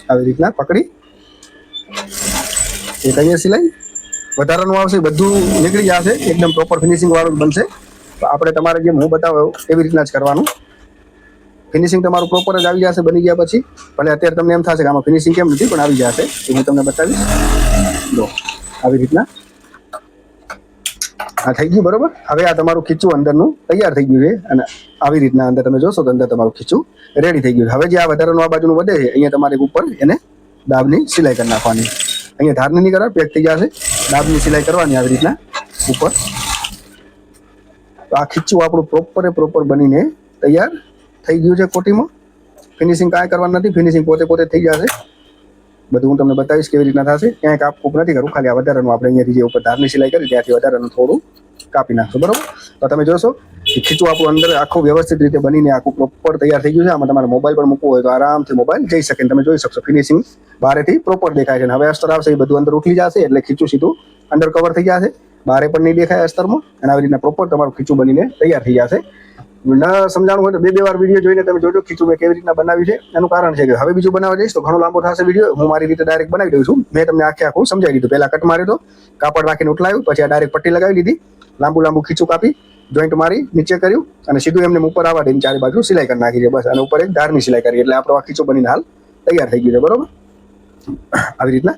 આવી રીતના પકડી એક અહીંયા સિલાઈ. વધારાનું આવશે બધું નીકળી જશે, એકદમ પ્રોપર ફિનિશિંગ વાળું બનશે. તો આપણે તમારે જેમ હું બતાવ્યો એવી રીતના જ કરવાનું. ફિનિશિંગ તમારું પ્રોપર જ આવી જશે બની ગયા પછી. ભલે અત્યારે તમને એમ થશે કે આમાં ફિનિશિંગ કેમ નથી, પણ આવી જશે એ હું તમને બતાવીશ. જો આવી રીતના આ થઈ ગયું. બરોબર. હવે આ તમારું ખીચું અંદરનું તૈયાર થઈ ગયું છે, અને આવી રીતના અંદર તમે જોશો તો અંદર તમારું ખીચું રેડી થઈ ગયું. હવે જે આ વધારાનું આ બાજુનું વધે છે, અહીંયા તમારે ઉપર એને દાબની સિલાઈ કરી નાખવાની. અહીંયા ધારની નહીં કરવા, પેક થઈ જશે. દાબની સિલાઈ કરવાની આવી રીતના ઉપર. તો આ ખીચું આપણું પ્રોપર બનીને તૈયાર થઈ ગયું છે કોટીમાં. ફિનિશિંગ કાંઈ કરવાનું નથી, ફિનિશિંગ પોતે થઈ જશે. બધું હું તમને બતાવીશ કેવી રીતના થશે. ક્યાંય કાપકૂપ નથી કરવું, ખાલી આ વધારાનું આપણે અહીંયાથી જે ઉપર ધારની સિલાઈ કરી ત્યાંથી વધારાનું થોડું કાપી નાખશો. બરોબર. તો તમે જોશો કે ખીચું આપણું અંદર આખું વ્યવસ્થિત રીતે બનીને આખું પ્રોપર તૈયાર થઈ ગયું છે. આમાં તમારે મોબાઈલ પણ મૂકવો હોય તો આરામથી મોબાઈલ જઈ શકે, તમે જોઈ શકશો. ફિનિશિંગ બહારેથી પ્રોપર દેખાય છે. હવે અસ્તર આવશે એ બધું અંદર ઉઠલી જશે, એટલે ખીચું સીધું અંડર કવર થઈ જશે, બહારે પણ નહીં દેખાય અસ્તરમાં. અને આવી રીતના પ્રોપર તમારું ખીચું બનીને તૈયાર થઈ જશે. ન સમજાણું હોય તો 2 વાર વિડીયો જોઈને તમે જોજો ખીચું મેં કેવી રીતના બનાવ્યું છે. એનું કારણ છે કે હવે બીજું બનાવવા જઈશ તો ઘણો લાંબો થશે વિડીયો. હું મારી રીતે ડાયરેક્ટ બનાવી દઉં છું. મેં તમને આખું સમજાવી દીધું. પહેલા કટ માર્યો તો, કાપડ રાખીને ઉઠલાવ્યું, પછી આ ડાયરેક્ટ પટ્ટી લગાવી દીધી, લાંબુ ખીચું કાપી જોઈન્ટ મારી નીચે કર્યું, અને સીધું એમને ઉપર આવવા દઈને ચારે બાજુ સિલાઈ કરી નાખી છે બસ. અને ઉપર એક ધારની સિલાઈ કરી, એટલે આપણો આ ખીચું બનીને હાલ તૈયાર થઈ ગયું છે. બરોબર. આવી રીતના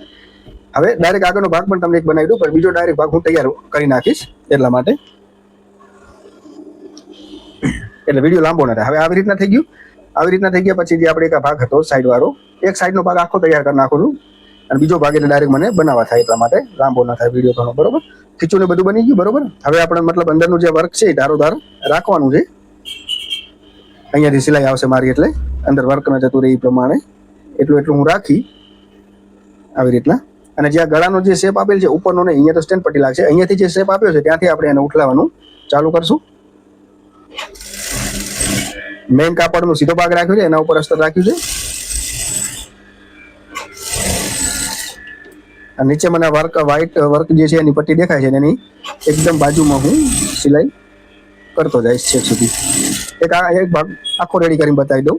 હવે ડાયરેક્ટ આગળનો ભાગ પણ તમને એક બનાવી દઉં, પણ બીજો ડાયરેક્ટ ભાગ હું તૈયાર કરી નાખીશ એટલા માટે, એટલે વિડીયો લાંબો ન થાય. હવે આવી રીતના થઈ ગયું. આવી રીતના થઈ ગયા પછી જે આપણે એક આ ભાગ હતો સાઈડ વાળો, એક સાઈડનો ભાગ આખો તૈયાર કરી નાખું છું અને બીજો ભાગ એટલે ડાયરેક્ટ મને બનાવવા થાય એટલા માટે લાંબો ના થાય વિડીયો ઘણો. બરોબર, ખીચું ને બધું બની ગયું. બરોબર, હવે આપણે મતલબ અંદરનું જે વર્ક છે એ ધારોધાર રાખવાનું છે. અહીંયાથી સિલાઈ આવશે મારી એટલે અંદર વર્કમાં જતું રહે એ પ્રમાણે એટલું હું રાખી આવી રીતના. અને જ્યાં ગળાનો જે શેપ આપેલ છે ઉપરનો ને અહીંયા તો સ્ટેન્ડ પટ્ટી લાગશે, અહીંયાથી જે શેપ આપ્યો છે ત્યાંથી આપણે એને ઉઠલાવવાનું ચાલુ કરશું. મેઇન કાપડનો સીધો ભાગ રાખ્યો છે, એના ઉપર અસ્તર રાખ્યું છે અને નીચે મને વર્ક વ્હાઈટ વર્ક જે છે એની પટ્ટી દેખાય છે એની એકદમ બાજુમાં હું સિલાઈ કરતો જઈશ છેક સુધી. એક ભાગ આખો રેડી કરીને બતાવી દઉં,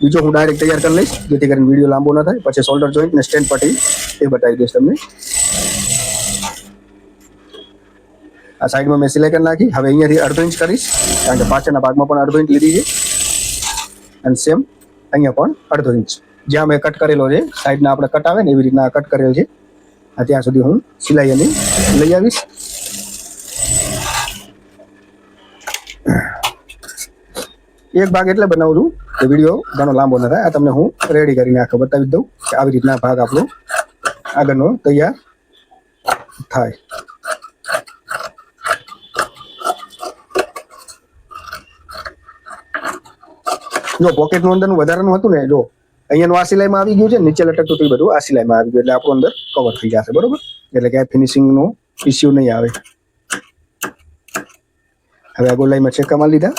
બીજો હું ડાયરેક્ટ તૈયાર કરી લઈશ જેથી કરીને વિડીયો લાંબો ન થાય. પછી શોલ્ડર જોઈન્ટ ને સ્ટેન્ડ પટ્ટી એ બતાવી દઈશ તમને. આ સાઈડમાં મેં સિલાઈ કરી નાખી. હવે અહીંયાથી 1/2 ઇંચ કરીશ કારણ કે પાછળના ભાગમાં પણ 1/2 ઇંચ લીધી છે અને સેમ અહીંયા પણ 1/2 ઇંચ જ્યાં મેં કટ કરેલો છે સાઈડના આપણે કટ આવે ને એવી રીતના કટ કરેલ છે ત્યાં સુધી હું સિલાઈ એની લઈ આવીશ. એક ભાગ એટલે બનાવું છું કે વિડીયો ઘણો લાંબો ન થાય. આ તમને હું રેડી કરીને આખો બતાવી દઉં કે આવી રીતના ભાગ આપણો આગળનો તૈયાર થાય. જો પોકેટનું અંદરનું વધારાનું હતું ને, જો અહીંયાનું આ સિલાઈમાં આવી ગયું છે, નીચે લટકતું હતું બધું આ સિલાઈમાં આવી ગયું એટલે આપણું અંદર કવર થઈ જશે. બરોબર, એટલે કે ફિનિશિંગનો ઇસ્યુ નહીં આવે. હવે આ ગોલાઈમાં ચેકા મારી લીધા.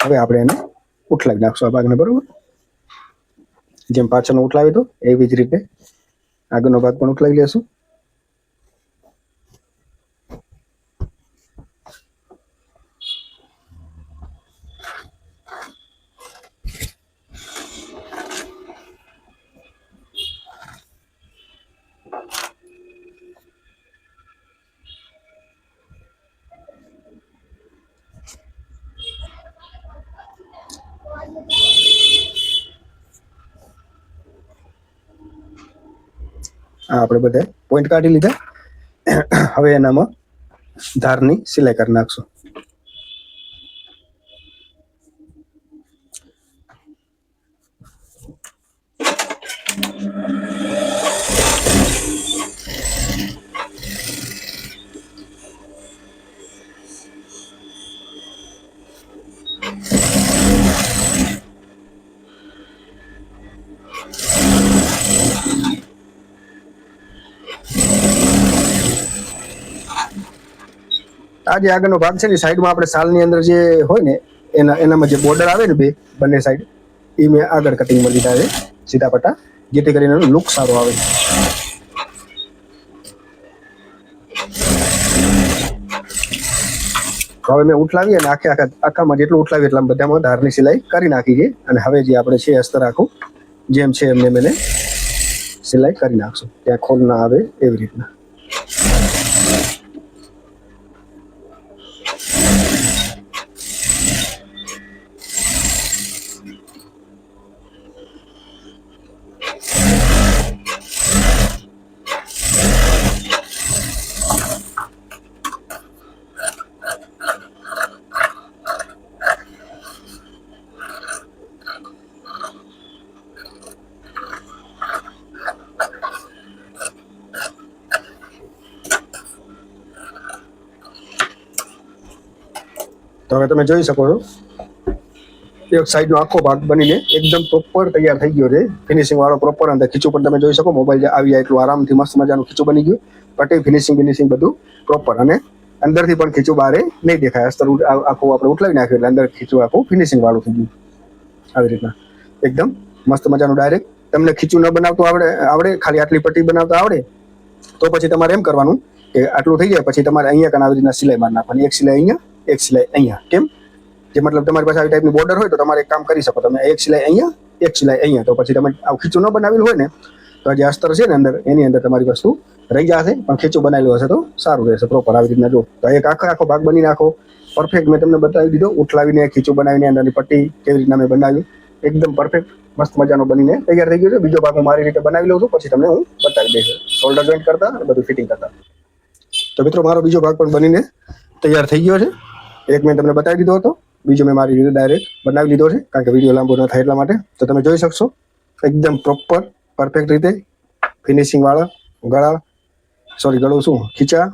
હવે આપણે એને ઉઠલાવી નાખશું આ ભાગને. બરોબર, જેમ પાછળનો ઉઠલાવી તો એવી જ રીતે આગળનો ભાગ પણ ઉઠલાવી લેશું. આપણે બધા પોઈન્ટ કાઢી લીધા. હવે એનામાં ધારની સિલાઈ કરી નાખશું. આ જે આગળનો ભાગ છે ને સાઈડમાં આપણે સાલની અંદર જે હોય ને એનામાં જે બોર્ડર આવે ને બંને સાઈડ એ મેં આગળ કટિંગમાં લીધા છે સીધા પટ્ટા, જેથી કરીને એનો લુક સારો આવે. હવે મેં ઉઠલાવી અને આખામાં જેટલું ઉઠલાવી એટલા બધામાં ધારની સિલાઈ કરી નાખી છે. અને હવે જે આપણે છે અસ્તર આખું જેમ છે એમને મેં સિલાઈ કરી નાખશું, ત્યાં ખોલ ના આવે એવી રીતના. તો હવે તમે જોઈ શકો છો એક સાઈડનો આખો ભાગ બનીને એકદમ પ્રોપર તૈયાર થઈ ગયો છે, ફિનિશિંગ વાળો પ્રોપર. અંદર ખીચું પણ તમે જોઈ શકો, મોબાઈલ આવી જાય એટલું આરામથી મસ્ત મજાનું ખીચું બની ગયું. પટ્ટી ફિનિશિંગ બધું પ્રોપર અને અંદરથી પણ ખીચું બહાર નહીં દેખાય. અસ્તર આખું આપણે ઉઠલાવી નાખ્યું એટલે અંદર ખીચું આખું ફિનિશિંગ વાળું થઈ ગયું આવી રીતના એકદમ મસ્ત મજાનું. ડાયરેક્ટ તમને ખીચું ન બનાવતું આવડે ખાલી આટલી પટ્ટી બનાવતા આવડે તો પછી તમારે એમ કરવાનું કે આટલું થઈ જાય પછી તમારે અહીંયા કાન આવી રીતના સિલાઈ મારી નાખવાની, એક સિલાઈ અહીંયા એક સિલાઈ અહીંયા. કેમ જે મતલબ તમારી પાસે આવી ટાઈપની બોર્ડર હોય તો તમારે એક કામ કરી શકો, તમે એક સિલાઈ અહીંયા એક સિલાઈ અહીંયા. તો પછી તમે આવું ખીચું ન બનાવેલું હોય ને તો જે અસ્તર છે ને અંદર એની અંદર તમારી વસ્તુ રહી જશે, પણ ખીચું બનાવેલું હશે તો સારું રહેશે પ્રોપર આવી રીતના. જો તો એક આખો ભાગ બની નાખો પરફેક્ટ. મેં તમને બતાવી દીધો ઉઠલાવીને ખીચું બનાવીને અંદરની પટ્ટી કેવી રીતના મેં બનાવ્યું, એકદમ પરફેક્ટ મસ્ત મજાનો બનીને તૈયાર થઈ ગયો છે. બીજો ભાગ હું મારી રીતે બનાવી લઉં છું, પછી તમને હું બતાવી દઈશ શોલ્ડર જોઈન્ટ કરતા અને બધું ફિટિંગ કરતા. તો મિત્રો મારો બીજો ભાગ પણ બનીને તૈયાર થઈ ગયો છે. એક મેં તમને બતાવી દીધો હતો બીજો મેં મારી રીતે ડાયરેક્ટ બનાવી લીધો છે, કારણ કે વિડીયો લાંબો ન થાય એટલા માટે. તો તમે જોઈ શકશો એકદમ પ્રોપર પરફેક્ટ રીતે ફિનિશિંગ વાળા ગળું શું ખીચા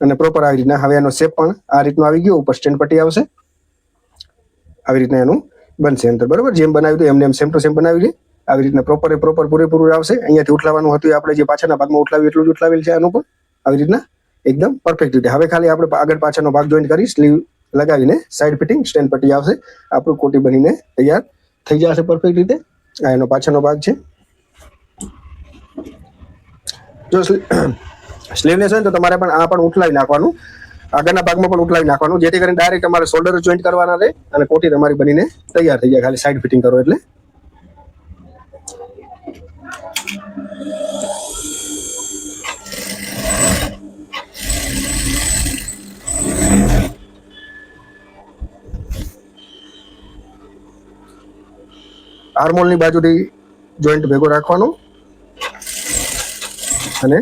અને પ્રોપર આવી રીતના. હવે એનો શેપ પણ આ રીતનો આવી ગયો, ઉપર સ્ટેન્ડ પટ્ટી આવશે, આવી રીતના એનું બનશે અંતર. બરોબર, જેમ બનાવ્યું હતું એમને એમ સેમ ટુ સેમ બનાવી લે. આવી રીતના પ્રોપર પૂરેપૂરું આવશે. અહીંયાથી ઉઠલાવાનું હતું આપણે જે પાછળના ભાગમાં ઉઠલાવ્યું એટલું જ ઉઠલાવેલ છે આનું પણ આવી રીતના એકદમ પરફેક્ટ રીતે. હવે ખાલી આપણે આગળ પાછળનો ભાગ જોઈન્ટ કરી સ્લીવ લગાવીને સાઈડ ફિટિંગ સ્ટેન્ડ પટ્ટી આવશે, આપણું કોટી બનીને તૈયાર થઈ જશે પરફેક્ટ રીતે. આ એનો પાછળનો ભાગ છે. જો સ્લીવલેસ હોય તો તમારે પણ આ પણ ઉઠલાવી નાખવાનું, આગળના ભાગમાં પણ ઉઠલાવી નાખવાનું, જેથી કરીને ડાયરેક્ટ તમારે શોલ્ડર જોઈન્ટ કરવાના રહે અને કોટી તમારી બનીને તૈયાર થઈ જાય ખાલી સાઈડ ફિટિંગ કરો એટલે. આર્મહોલની બાજુથી જોઈન્ટ ભેગો રાખવાનો અને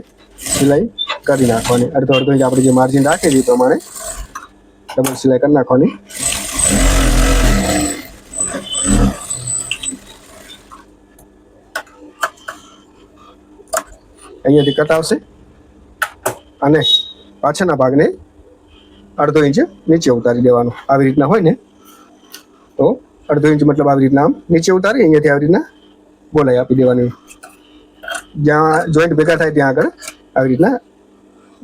સિલાઈ કરી નાખવાની. અડધો ઇંચ આપણે જે માર્જિન રાખીએ છીએ એ પ્રમાણે ડબલ સિલાઈ કરી નાખવાની. અહીંયાથી કટ આવશે અને પાછળના ભાગને અડધો ઇંચ નીચે ઉતારી દેવાનું. આવી રીતના હોય ને તો અડધો ઇંચ મતલબ આવી રીતના આમ નીચે ઉતારી અહીંયાથી આવી રીતના ગોલાઈ આપી દેવાની. જ્યાં જોઈન્ટ ભેગા થાય ત્યાં આગળ આવી રીતના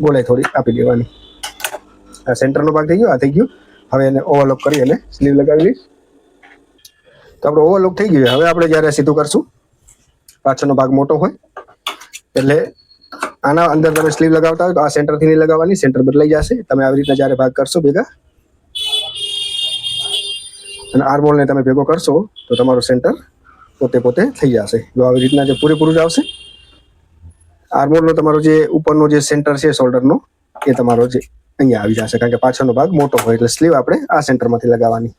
ગોલાઈ થોડી આપી દેવાની. આ સેન્ટરનો ભાગ થઈ ગયો, આ થઈ ગયું. હવે એને ઓવરલોક કરી અને સ્લીવ લગાવી લઈશ. તો આપણો ઓવરલોક થઈ ગયું. હવે આપણે જ્યારે સીધું કરશું, પાછળનો ભાગ મોટો હોય એટલે આના અંદર તમે સ્લીવ લગાવતા હોય તો આ સેન્ટરથી નહીં લગાવવાની, સેન્ટર બદલાઈ જશે. તમે આવી રીતના જ્યારે ભાગ કરશો ભેગા અને આર્મહોલને તમે ભેગો કરશો તો તમારું સેન્ટર પોતે થઈ જશે. જો આવી રીતના જે પૂરેપૂરું જ આવશે. આર્મહોલનો તમારો જે ઉપરનો જે સેન્ટર છે શોલ્ડરનો એ તમારો જે અહીંયા આવી જશે, કારણ કે પાછળનો ભાગ મોટો હોય એટલે સ્લીવ આપણે આ સેન્ટરમાંથી લગાવવાની.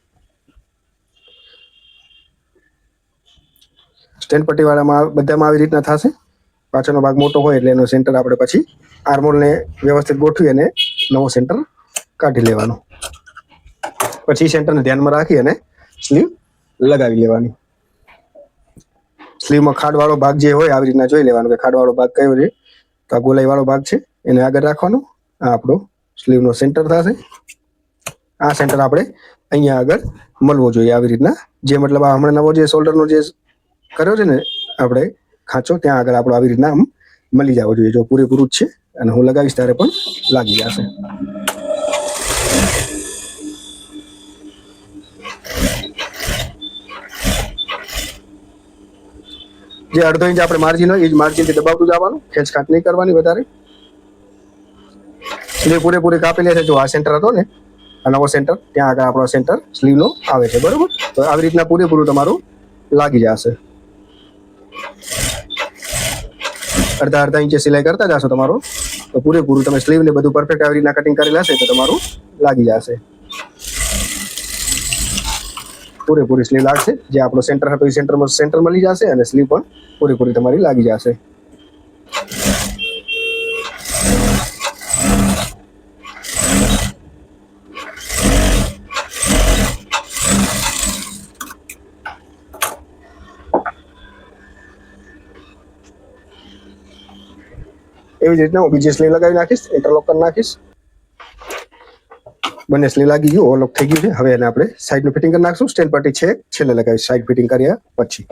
સ્ટેન્ડ પટ્ટીવાળામાં બધામાં આવી રીતના થશે. પાછળનો ભાગ મોટો હોય એટલે એનો સેન્ટર આપણે પછી આર્મહોલને વ્યવસ્થિત ગોઠવી અને નવો સેન્ટર કાઢી લેવાનો. પછી સેન્ટરને ધ્યાનમાં રાખી અને સ્લીવ લગાવી લેવાની. સ્લીવમાં ખાડવાળો ભાગ જે હોય આવી રીતના જોઈ લેવાનો કે ખાડવાળો ભાગ કયો છે. તો આ ગોલાઈવાળો ભાગ છે એને આગળ રાખવાનો. આ આપણો સ્લીવનો સેન્ટર થશે. આ સેન્ટર આપણે અહીંયા આગળ મળવો જોઈએ આવી રીતના. જે મતલબ આ હમણાં નવો જે શોલ્ડરનો જે કર્યો છે ને આપણે ખાંચો, ત્યાં આગળ આપણો આવી રીતના આમ મળી જવો જોઈએ. જો પૂરેપૂરું જ છે અને હું લગાવીશ ત્યારે પણ લાગી જશે. જે અડધો ઇંચ આપણે માર્જિન હોય એ જ માર્જિનથી દબાવતું જવાનું, ખેંચખાંચ નહીં કરવાની વધારે. સ્લીવ પૂરેપૂરી કાપી લે છે. જો આ સેન્ટર હતો ને આ નવો સેન્ટર, ત્યાં આગળ આપણો સેન્ટર સ્લીવનો આવે છે. બરોબર, તો આવી રીતના પૂરેપૂરું તમારું લાગી જશે. અડધા ઇંચે સિલાઈ કરતા જશો તમારો તો પૂરેપૂરું તમે સ્લીવને બધું પરફેક્ટ આવી રીતના કટિંગ કરી લેશે તો તમારું લાગી જશે. પૂરેપૂરી સ્લીવ લાગશે. જે આપણો સેન્ટર હતો એ સેન્ટર મળી જશે અને સ્લીવ પણ પૂરેપૂરી તમારી લાગી જશે. એવી જ રીતના હું બીજી સ્લીવ લગાવી નાખીશ, ઇન્ટરલોક કરી નાખીશ. બંને સ્લીવ લાગી ગયું, ઓવરલોક થઈ ગયું છે. હવે એને આપણે સાઈડનું ફિટિંગ કરી નાખશું. સ્ટેન્ડ પટ્ટી છે છેલ્લે લગાવીશ સાઈડ ફિટિંગ કર્યા પછી,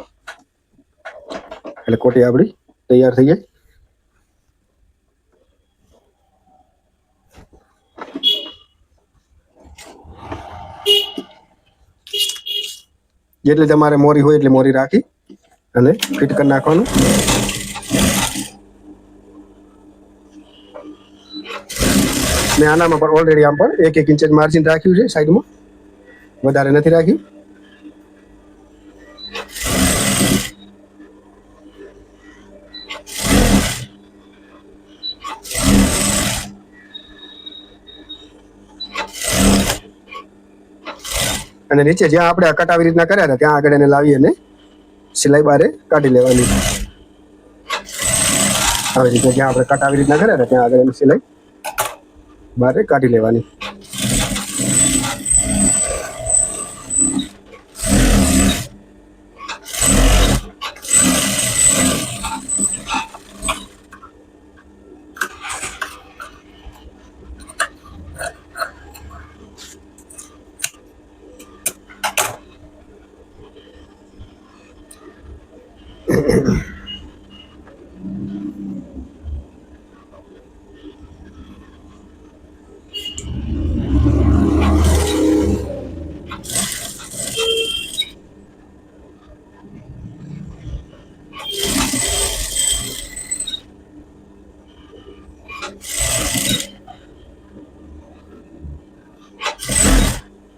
એટલે કોટી આપણી તૈયાર થઈ જાય. જેટલી તમારે મોરી હોય એટલે મોરી રાખી અને ફિટ કરી નાખવાનું. મેં આનામાં પણ ઓલરેડી આમ પણ 1 ઇંચ માર્જિન રાખ્યું છે સાઈડમાં, વધારે નથી રાખ્યું. અને નીચે જ્યાં આપણે આ કટ આવી રીતના કર્યા હતા ત્યાં આગળ એને લાવી અને સિલાઈ બારે કાઢી લેવાની. આવી રીતે જ્યાં આપણે કટ આવી રીતના કર્યા હતા ત્યાં આગળ એની સિલાઈ બારે કાઢી લેવાની.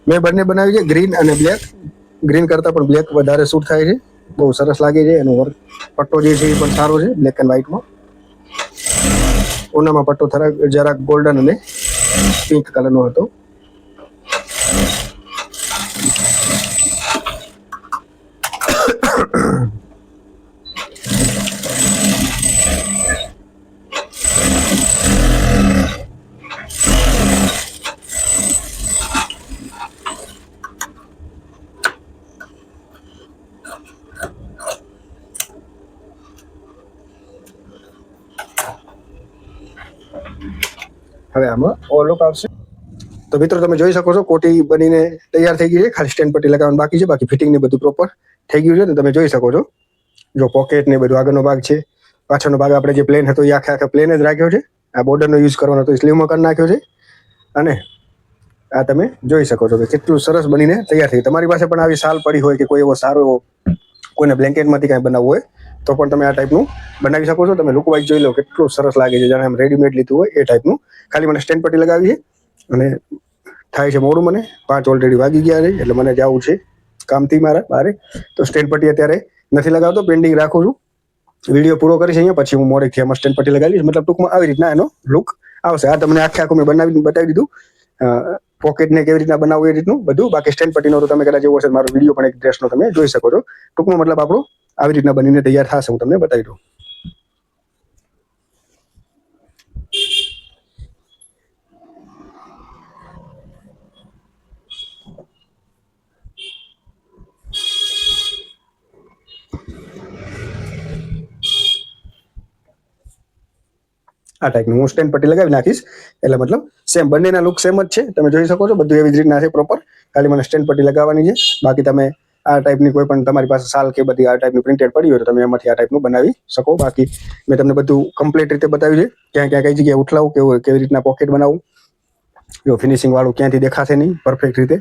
મેં બંને બનાવી છે, ગ્રીન અને બ્લેક. ગ્રીન કરતાં પણ બ્લેક વધારે સૂટ થાય છે, બહુ સરસ લાગે છે. એનો વર્ક પટ્ટો જે છે એ પણ સારો છે, બ્લેક એન્ડ વ્હાઇટમાં. ઓનામાં પટ્ટો જરાક ગોલ્ડન અને પિંક કલરનો હતો. હવે આમાં ઓવરલોક આવશે. તો મિત્રો તમે જોઈ શકો છો કોટી બનીને તૈયાર થઈ ગઈ છે. ખાલી સ્ટેન્ડ પટ્ટી લગાવવાનું બાકી છે, બાકી ફિટિંગ ને બધું પ્રોપર થઈ ગયું છે. તો તમે જોઈ શકો છો, જો પોકેટ ને બધું આગળનો ભાગ છે. પાછળનો ભાગ આપણે જે પ્લેન હતો એ આખે પ્લેન જ રાખ્યો છે. આ બોર્ડરનો યુઝ કરવાનો હતો, સ્લીવમાં કરી નાખ્યો છે. અને આ તમે જોઈ શકો છો કે કેટલું સરસ બનીને તૈયાર થઈ. તમારી પાસે પણ આવી શાલ પડી હોય કે કોઈ એવો સારો એવો કોઈને બ્લેન્કેટમાંથી કાંઈ બનાવવું હોય તો પણ તમે આ ટાઈપનું બનાવી શકો છો. તમે લુક વાઇઝ જોઈ લો કેટલું સરસ લાગે છે, જાણે આમ રેડીમેડ લીધું હોય એ ટાઈપનું. ખાલી મને સ્ટેન્ડ પટ્ટી લગાવી છે અને થાય છે મોડું. મને 5 ઓલરેડી વાગી ગયા છે, એટલે મને જવું છે કામથી મારા બારે. તો સ્ટેન્ડ પટ્ટી અત્યારે નથી લગાવતો, પેન્ડિંગ રાખું છું. વિડીયો પૂરો કરીશ અહીંયા, પછી હું મોડેકથી આમાં સ્ટેન્ડ પટ્ટી લગાવી લઈશ. મતલબ ટૂંકમાં આવી રીતના એનો લુક આવશે. આ તમને આખું મેં બતાવી દીધું, પોકેટને કેવી રીતના બનાવવું એ રીતનું બધું. બાકી સ્ટેન્ડ પટ્ટીનો તો તમે કદાચ એવો હશે મારો વિડીયો પણ એક ડ્રેસનો તમે જોઈ શકો છો. ટૂંકમાં મતલબ આપણું આવી રીતના બનીને તૈયાર થશે. હું તમને બતાવી દઉં. આ ટાઈપનું હું સ્ટેન્ડ પટ્ટી લગાવી નાખીશ, એટલે મતલબ સેમ બંનેના લુક સેમ જ છે. તમે જોઈ શકો છો બધું એવી જ રીતના છે પ્રોપર. ખાલી મને સ્ટેન્ડ પટ્ટી લગાવવાની છે. બાકી તમે આ ટાઈપની કોઈ પણ તમારી પાસે શાલ કે બધી આ ટાઈપની પ્રિન્ટેડ પડી હોય તો તમે એમાંથી આ ટાઈપનું બનાવી શકો. બાકી મેં તમને બધું કમ્પ્લીટ રીતે બતાવ્યું છે, ક્યાં ક્યાં કઈ જગ્યાએ ઉઠલાવું, કેવી રીતના પોકેટ બનાવવું. જો ફિનિશિંગ વાળું ક્યાંથી દેખાશે નહીં પરફેક્ટ રીતે.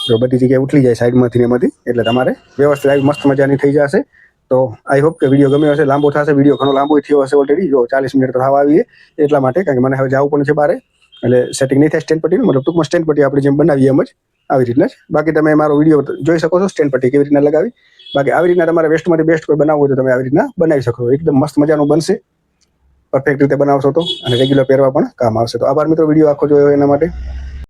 જો બધી જગ્યાએ ઉઠલી જાય સાઈડમાંથી ને એમાંથી, એટલે તમારે વ્યવસ્થિત આવી મસ્ત મજાની થઈ જશે. તો આઈ હોપ કે વિડીયો ગમ્યો હશે. લાંબો થશે વિડીયો, ઘણો લાંબો થયો હશે ઓલરેડી. જો 40 મિનિટ તો થવા આવીએ એટલા માટે, કારણ કે મને હવે જવું પણ છે બારે, એટલે સેટિંગ નહીં થાય સ્ટેન્ડ પટ્ટીનું. મતલબ ટૂંકમાં સ્ટેન્ડ પટ્ટી આપણે જેમ બનાવીએ એમ જ આવી રીતના જ. બાકી તમે મારો વિડીયો જોઈ શકો છો સ્ટેન્ડ પટ્ટી કેવી રીતના લગાવી. બાકી આવી રીતના તમારે વેસ્ટમાંથી બેસ્ટ કોઈ બનાવવું હોય તો તમે આવી રીતના બનાવી શકો. એકદમ મસ્ત મજાનું બનશે, પરફેક્ટ રીતે બનાવશો તો, અને રેગ્યુલર પહેરવા પણ કામ આવશે. તો આભાર મિત્રો વિડીયો આખો જોયો એના માટે.